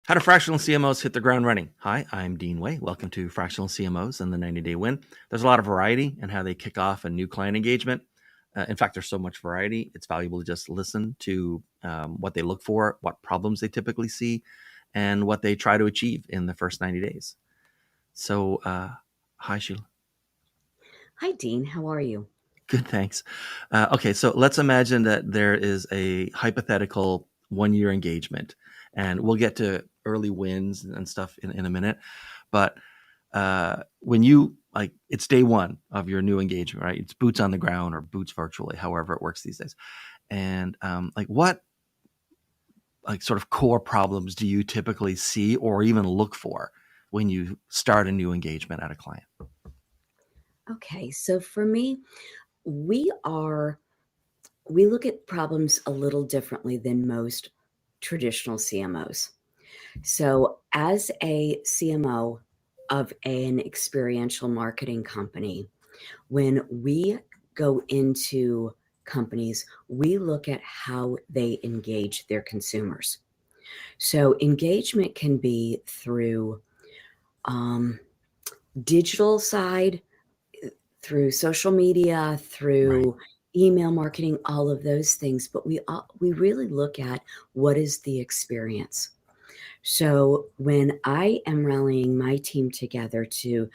How do fractional CMOs hit the ground running? Hi, I'm Dean Way. Welcome to Fractional CMOs and the 90-Day Win. There's a lot of variety in how they kick off a new client engagement. In fact, there's so much variety, it's valuable to just listen to what they look for, what problems they typically see, and what they try to achieve in the first 90 days. So, hi, Sheila. Hi, Dean. How are you? Good, thanks. Okay, so let's imagine that there is a hypothetical 1-year engagement, and we'll get to early wins and stuff in a minute. But when you it's day one of your new engagement, right? It's boots on the ground or boots virtually, however it works these days. And what sort of core problems do you typically see or even look for when you start a new engagement at a client? Okay, so for me, we look at problems a little differently than most traditional CMOs. So as a CMO of an experiential marketing company, when we go into companies, we look at how they engage their consumers. So engagement can be through digital side, through social media, through email marketing, all of those things. But we really look at what is the experience. So when I am rallying my team together to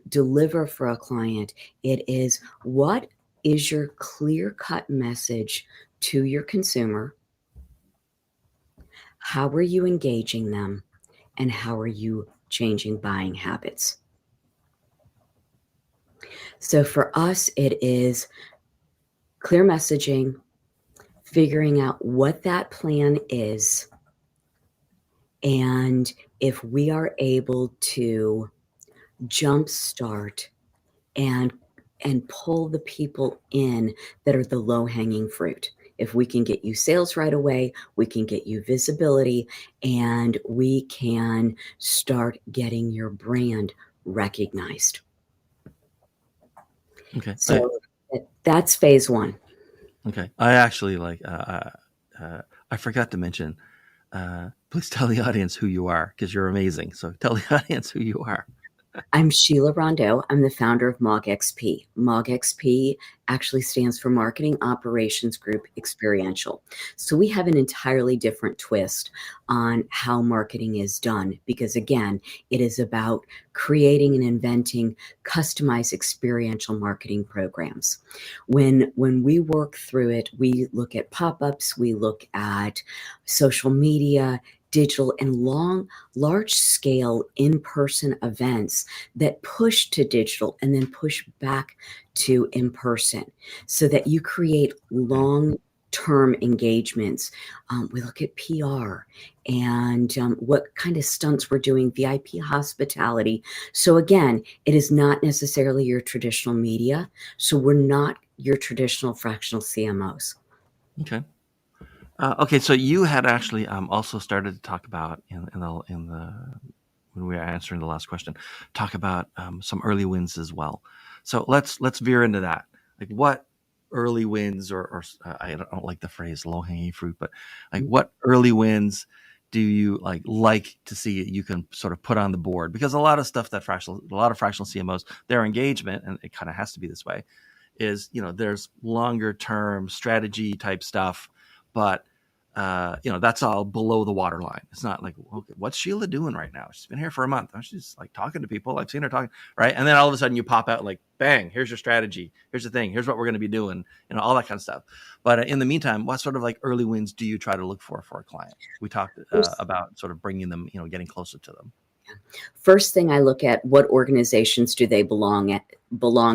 deliver for a client, it is what is your clear-cut message to your consumer? How are you engaging them? And how are you changing buying habits? So for us, it is clear messaging, figuring out what that plan is, and if we are able to jumpstart and pull the people in that are the low-hanging fruit. If we can get you sales right away, we can get you visibility, and we can start getting your brand recognized. Okay. So that's phase one. Okay. I actually I forgot to mention, please tell the audience who you are because you're amazing. So tell the audience who you are. I'm Sheila Rondeau. I'm the founder of MogXP. MogXP actually stands for Marketing Operations Group Experiential. So we have an entirely different twist on how marketing is done because, again, it is about creating and inventing customized experiential marketing programs. When we work through it, we look at pop-ups, we look at social media, digital, and large-scale in-person events that push to digital and then push back to in-person so that you create long-term engagements. We look at PR and what kind of stunts we're doing, VIP hospitality. So again, it is not necessarily your traditional media. So we're not your traditional fractional CMOs. Okay. Okay. So you had actually also started to talk about in the when we were answering the last question, talk about some early wins as well. So let's veer into that. Like what early wins, or I don't like the phrase low hanging fruit, but like what early wins do you like to see you can sort of put on the board? Because a lot of stuff that a lot of fractional CMOs, their engagement, and it kind of has to be this way, is there's longer term strategy type stuff, but that's all below the waterline. It's not like, okay, what's Sheila doing right now? She's been here for a month. She's like talking to people. I've seen her talking, right? And then all of a sudden you pop out like, bang, here's your strategy. Here's the thing. Here's what we're going to be doing, all that kind of stuff. But in the meantime, what sort of like early wins do you try to look for a client? We talked about sort of bringing them, getting closer to them. First thing I look at, what organizations do they belong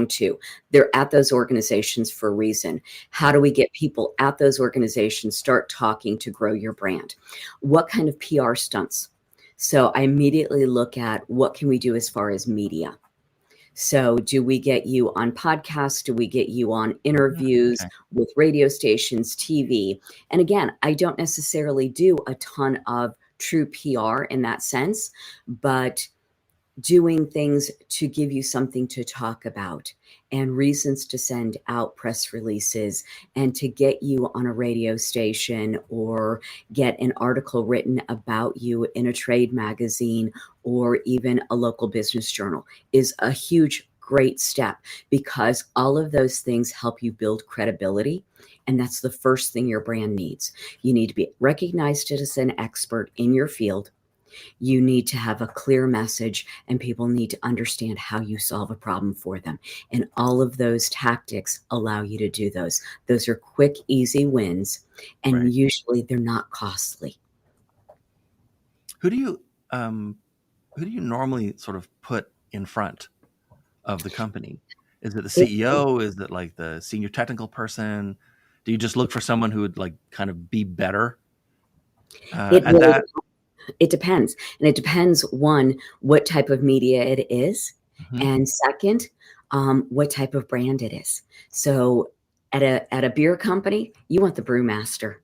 to? They're at those organizations for a reason. How do we get people at those organizations start talking to grow your brand? What kind of PR stunts? So I immediately look at what can we do as far as media. So do we get you on podcasts? Do we get you on interviews with radio stations, TV? And again, I don't necessarily do a ton of true PR in that sense, but doing things to give you something to talk about and reasons to send out press releases and to get you on a radio station or get an article written about you in a trade magazine or even a local business journal is a huge, great step, because all of those things help you build credibility. And that's the first thing your brand needs. You need to be recognized as an expert in your field. You need to have a clear message, and people need to understand how you solve a problem for them. And all of those tactics allow you to do those. Those are quick, easy wins, and Right. usually they're not costly. Who do you who do you normally sort of put in front of the company? Is it the It, CEO? Is it like the senior technical person? Do you just look for someone who would like kind of be better it at really that? it depends. And it depends, one, what type of media it is, Hmm. and second, what type of brand it is. So at a beer company, you want the brewmaster.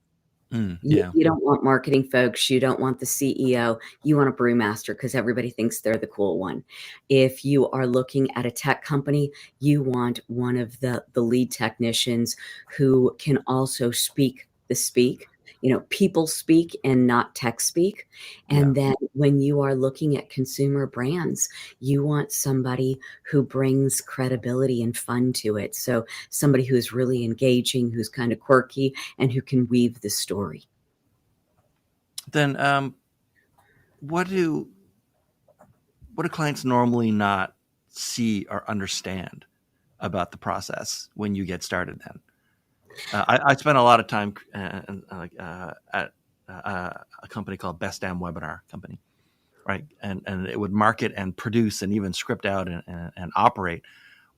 Yeah. You don't want marketing folks, you don't want the CEO, you want a brewmaster because everybody thinks they're the cool one. If you are looking at a tech company, you want one of the lead technicians who can also speak the speak, people speak and not tech speak. Yeah. And then when you are looking at consumer brands, you want somebody who brings credibility and fun to it. So somebody who's really engaging, who's kind of quirky, and who can weave the story. Then what do what do clients normally not see or understand about the process when you get started? Then I spent a lot of time at a company called Best Damn Webinar Company, right? And it would market and produce and even script out and operate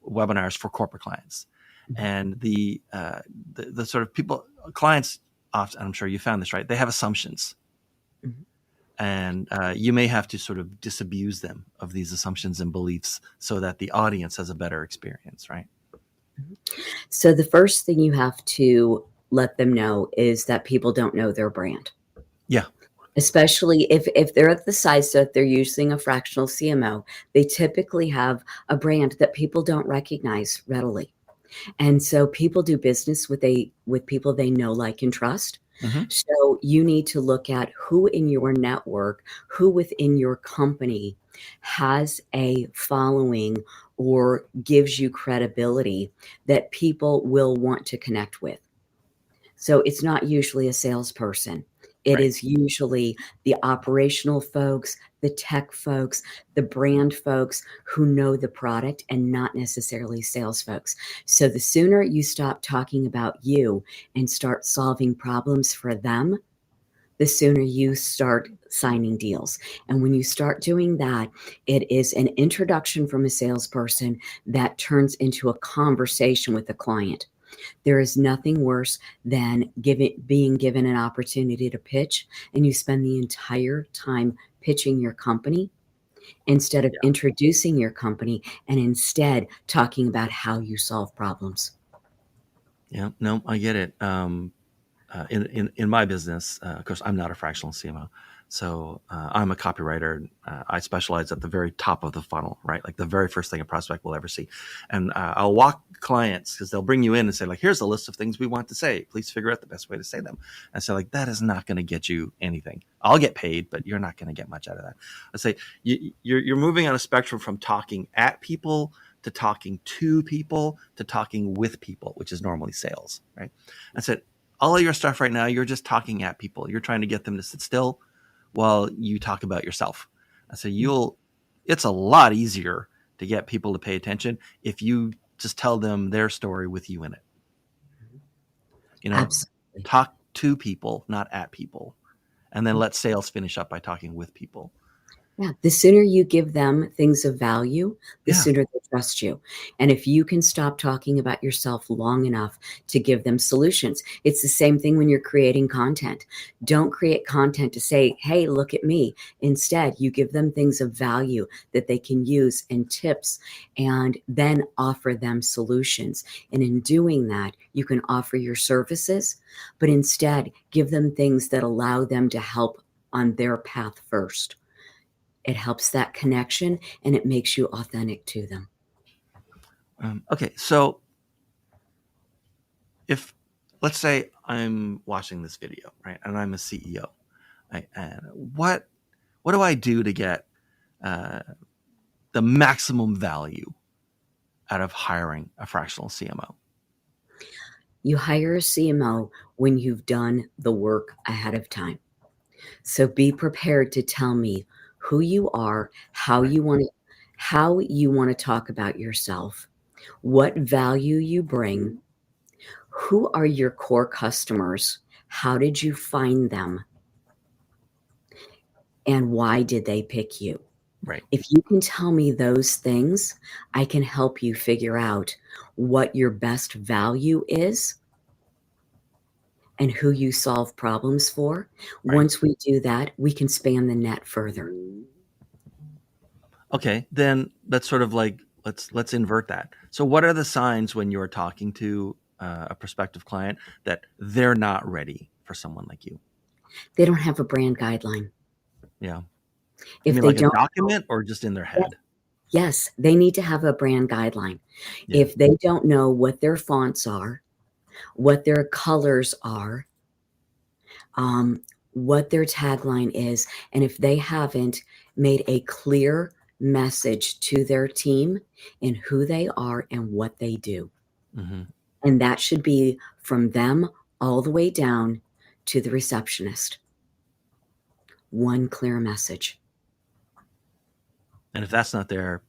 webinars for corporate clients. Mhm. And the sort of people clients often, I'm sure you found this, right? They have assumptions, Mhm. and you may have to sort of disabuse them of these assumptions and beliefs so that the audience has a better experience, right? So the first thing you have to let them know is that people don't know their brand, Yeah. especially if they're at the size that they're using a fractional CMO. They typically have a brand that people don't recognize readily. And so people do business with people they know, like, and trust. Hmm. So you need to look at who in your network, who within your company has a following or gives you credibility that people will want to connect with. So it's not usually a salesperson. It Right. is usually the operational folks, the tech folks, the brand folks who know the product, and not necessarily sales folks. So the sooner you stop talking about you and start solving problems for them, the sooner you start signing deals. And when you start doing that, it is an introduction from a salesperson that turns into a conversation with the client. There is nothing worse than being given an opportunity to pitch, and you spend the entire time pitching your company instead of Yeah. introducing your company and instead talking about how you solve problems. Yeah. No, I get it. In my business, of course, I'm not a fractional CMO, so I'm a copywriter. I specialize at the very top of the funnel, right? Like the very first thing a prospect will ever see, and I'll walk clients because they'll bring you in and say, like, "Here's a list of things we want to say. Please figure out the best way to say them." And so, like, that is not going to get you anything. I'll get paid, but you're not going to get much out of that. I say you're moving on a spectrum from talking at people to talking to people to talking with people, which is normally sales, right? I said all of your stuff right now, you're just talking at people. You're trying to get them to sit still while you talk about yourself. And so it's a lot easier to get people to pay attention if you just tell them their story with you in it. You know, Absolutely. talk to people, not at people. And then let sales finish up by talking with people. Yeah, the sooner you give them things of value, the Yeah. sooner they trust you. And if you can stop talking about yourself long enough to give them solutions, it's the same thing when you're creating content. Don't create content to say, hey, look at me. Instead, you give them things of value that they can use and tips, and then offer them solutions. And in doing that, you can offer your services, but instead give them things that allow them to help on their path first. It helps that connection, and it makes you authentic to them. Okay, so if, let's say I'm watching this video, right, and I'm a CEO, right, and what do I do to get the maximum value out of hiring a fractional CMO? You hire a CMO when you've done the work ahead of time. So be prepared to tell me who you are, how Right. you want to talk about yourself, what value you bring, who are your core customers, how did you find them, and why did they pick you? Right. If you can tell me those things, I can help you figure out what your best value is and who you solve problems for. Right. Once we do that, we can span the net further. Okay, then let's sort of like let's invert that. So, what are the signs when you're talking to a prospective client that they're not ready for someone like you? They don't have a brand guideline. Yeah, you If mean they like a don't know, document or just in their head? yes, they need to have a brand guideline. Yeah. If they don't know what their fonts are, what their colors are, um, what their tagline is, and if they haven't made a clear message to their team in who they are and what they do. Mm-hmm. And that should be from them all the way down to the receptionist. One clear message. And if that's not there,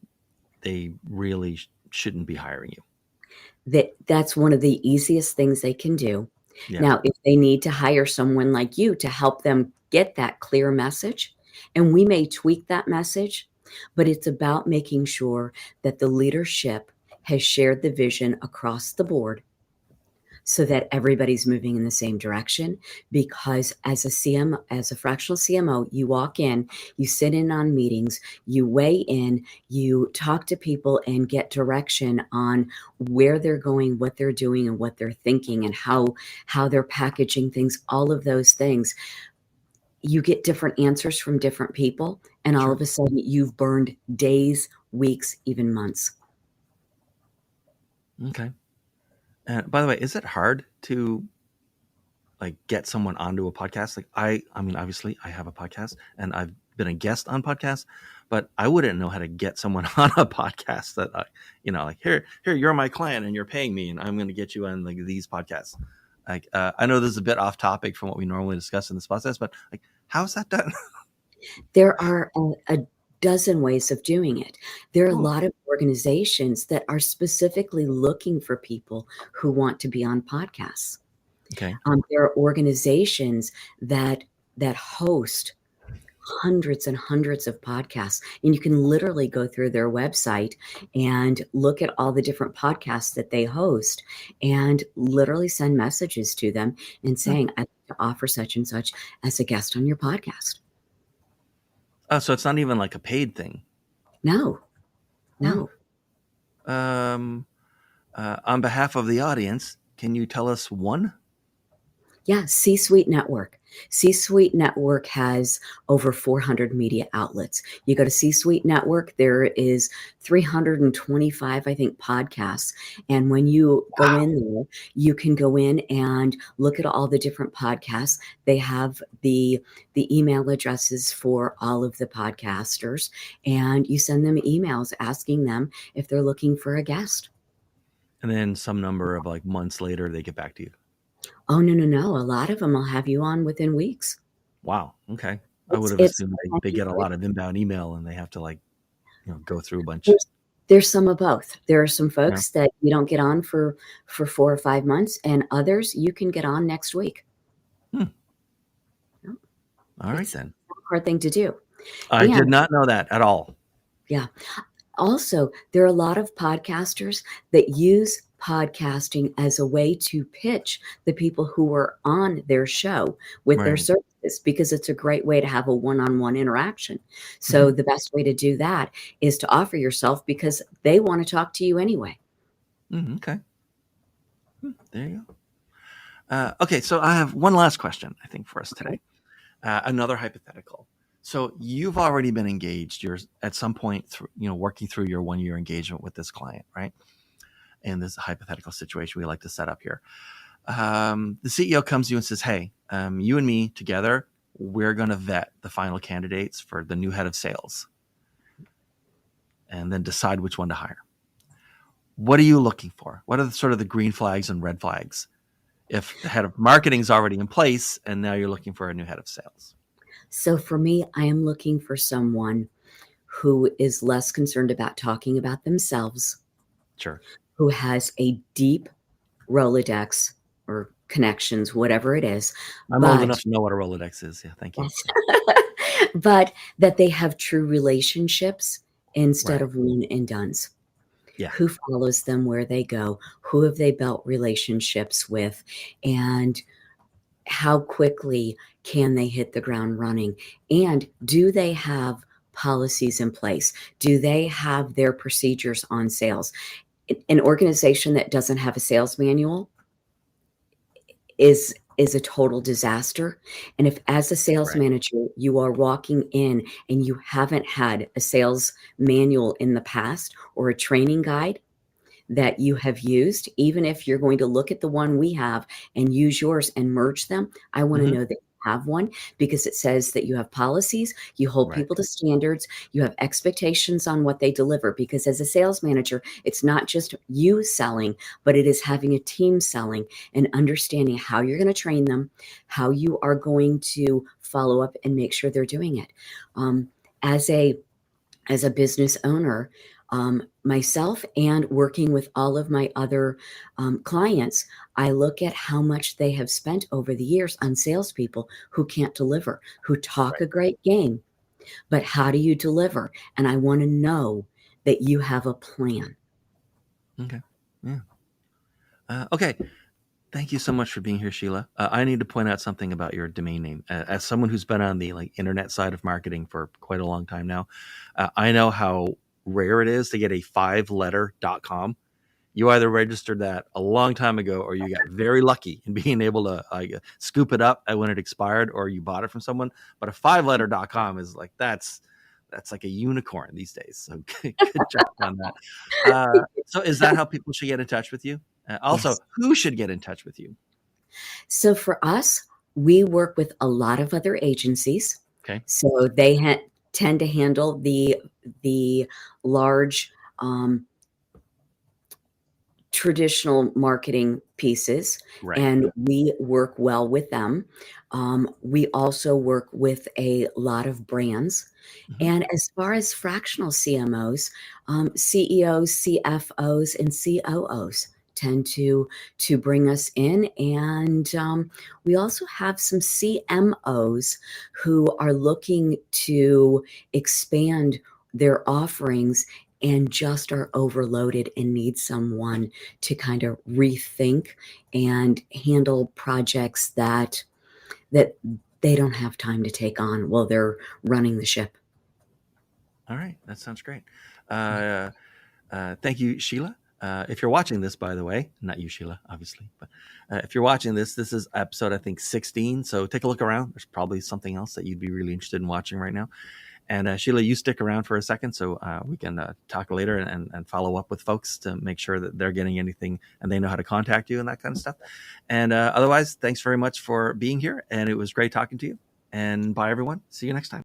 they really shouldn't be hiring you. That's one of the easiest things they can do. Yeah. Now, if they need to hire someone like you to help them get that clear message, and we may tweak that message, but it's about making sure that the leadership has shared the vision across the board so that everybody's moving in the same direction. Because as a fractional CMO, you walk in, you sit in on meetings, you weigh in, you talk to people and get direction on where they're going, what they're doing, and what they're thinking, and how they're packaging things, all of those things. You get different answers from different people, and all Sure. of a sudden you've burned days, weeks, even months. Okay. And by the way, is it hard to like get someone onto a podcast? Like I mean, obviously I have a podcast and I've been a guest on podcasts, but I wouldn't know how to get someone on a podcast that like here, you're my client and you're paying me and I'm going to get you on like these podcasts. Like, I know this is a bit off topic from what we normally discuss in this process, but like, how's that done? There are a dozen ways of doing it. There are a Cool. lot of organizations that are specifically looking for people who want to be on podcasts. Okay. There are organizations that host hundreds and hundreds of podcasts, and you can literally go through their website and look at all the different podcasts that they host and literally send messages to them and Hmm. saying, "I'd like to offer such and such as a guest on your podcast." Oh, so it's not even like a paid thing. No, Hmm. no. On behalf of the audience, can you tell us one? Yeah, C-Suite Network. C-Suite Network has over 400 media outlets. You go to C-Suite Network, there is 325, I think, podcasts. And when you go Wow. in there, you can go in and look at all the different podcasts. They have the email addresses for all of the podcasters, and you send them emails asking them if they're looking for a guest. And then some number of like months later, they get back to you. Oh, no, no, no. A lot of them will have you on within weeks. Wow. Okay. I would have It's assumed they get a lot of inbound email and they have to like, go through a bunch. there's some of both. There are some Yeah. folks that you don't get on for 4 or 5 months, and others you can get on next week. Hmm. No, All right it's then. not a hard thing to do. I did And not know that at all. yeah, also, there are a lot of podcasters that use podcasting as a way to pitch the people who are on their show with their Right. services because it's a great way to have a one-on-one interaction. Hmm. So the best way to do that is to offer yourself because they want to talk to you anyway. Okay. There you go. Okay. So I have one last question, I think, for us Okay. today. Another hypothetical. So you've already been engaged. You're at some point, working through your 1 year engagement with this client, right? In this hypothetical situation we like to set up here. The CEO comes to you and says, hey, you and me together, we're going to vet the final candidates for the new head of sales and then decide which one to hire. What are you looking for? What are the green flags and red flags if the head of marketing is already in place and now you're looking for a new head of sales? So for me, I am looking for someone who is less concerned about talking about themselves, Sure. who has a deep Rolodex or connections, whatever it is, I'm old but enough to know what a Rolodex is. Yeah, thank you. but that they have true relationships instead Right. of one and dones. Yeah. Who follows them where they go? Who have they built relationships with? And how quickly can they hit the ground running? And do they have policies in place? Do they have their procedures on sales? An organization that doesn't have a sales manual is a total disaster. And if as a sales Right. manager you are walking in and you haven't had a sales manual in the past or a training guide that you have used, even if you're going to look at the one we have and use yours and merge them, I want to Mm-hmm. know that you have one, because it says that you have policies, you hold Right. people to standards, you have expectations on what they deliver. Because as a sales manager, it's not just you selling, but it is having a team selling and understanding how you're going to train them, how you are going to follow up and make sure they're doing it. Um, as a business owner, myself, and working with all of my other clients, I look at how much they have spent over the years on salespeople who can't deliver, who talk Right. a great game, but how do you deliver? And I want to know that you have a plan. Okay. Yeah. Okay. Thank you so much for being here, Sheila. I need to point out something about your domain name. As someone who's been on the internet side of marketing for quite a long time now, I know how rare it is to get a 5-letter .com. You either registered that a long time ago, or you got very lucky in being able to scoop it up when it expired, or you bought it from someone. But a 5-letter .com is that's like a unicorn these days. So good job on that. So is that how people should get in touch with you? Also, Yes. who should get in touch with you? So for us, we work with a lot of other agencies. Okay. So they tend to handle the large traditional marketing pieces, Right. and we work well with them. We also work with a lot of brands. Mm-hmm. And as far as fractional CMOs, CEOs, CFOs, and COOs tend to bring us in. And we also have some CMOs who are looking to expand their offerings and just are overloaded and need someone to kind of rethink and handle projects that they don't have time to take on while they're running the ship. All right. That sounds great. Thank you, Sheila. If you're watching this, by the way, not you, Sheila, obviously, but if you're watching this, this is episode, I think, 16. So take a look around. There's probably something else that you'd be really interested in watching right now. And Sheila, you stick around for a second so we can talk later and follow up with folks to make sure that they're getting anything and they know how to contact you and that kind of stuff. And otherwise, thanks very much for being here. And it was great talking to you. And bye, everyone. See you next time.